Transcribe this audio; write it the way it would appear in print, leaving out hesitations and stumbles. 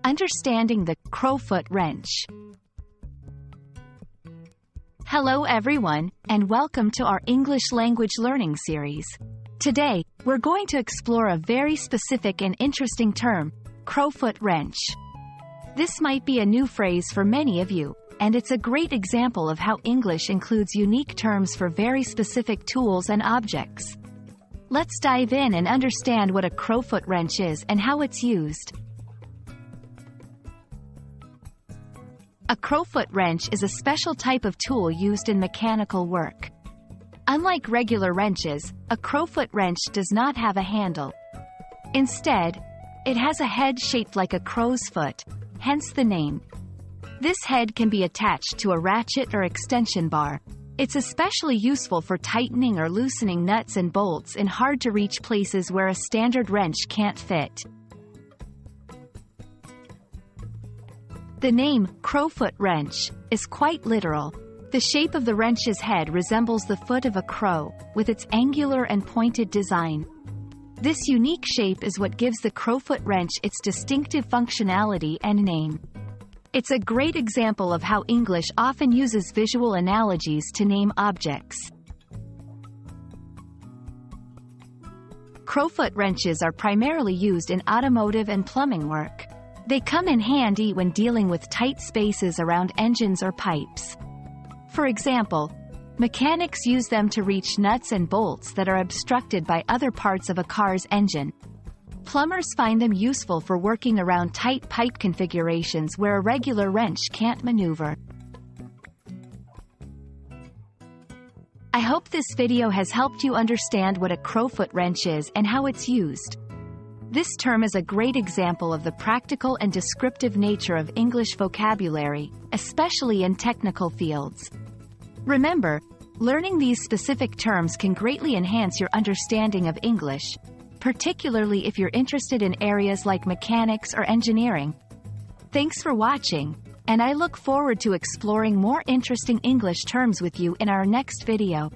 Understanding the Crowfoot Wrench. Hello everyone, and welcome to our English language learning series. Today, we're going to explore a very specific and interesting term, Crowfoot Wrench. This might be a new phrase for many of you, and it's a great example of how English includes unique terms for very specific tools and objects. Let's dive in and understand what a Crowfoot wrench is and how it's used. A Crowfoot wrench is a special type of tool used in mechanical work. Unlike regular wrenches, a Crowfoot wrench does not have a handle. Instead, it has a head shaped like a crow's foot, hence the name. This head can be attached to a ratchet or extension bar. It's especially useful for tightening or loosening nuts and bolts in hard-to-reach places where a standard wrench can't fit. The name, Crowfoot Wrench, is quite literal. The shape of the wrench's head resembles the foot of a crow, with its angular and pointed design. This unique shape is what gives the Crowfoot wrench its distinctive functionality and name. It's a great example of how English often uses visual analogies to name objects. Crowfoot wrenches are primarily used in automotive and plumbing work. They come in handy when dealing with tight spaces around engines or pipes. For example, mechanics use them to reach nuts and bolts that are obstructed by other parts of a car's engine. Plumbers find them useful for working around tight pipe configurations where a regular wrench can't maneuver. I hope this video has helped you understand what a Crowfoot wrench is and how it's used. This term is a great example of the practical and descriptive nature of English vocabulary, especially in technical fields. Remember, learning these specific terms can greatly enhance your understanding of English, particularly if you're interested in areas like mechanics or engineering. Thanks for watching, and I look forward to exploring more interesting English terms with you in our next video.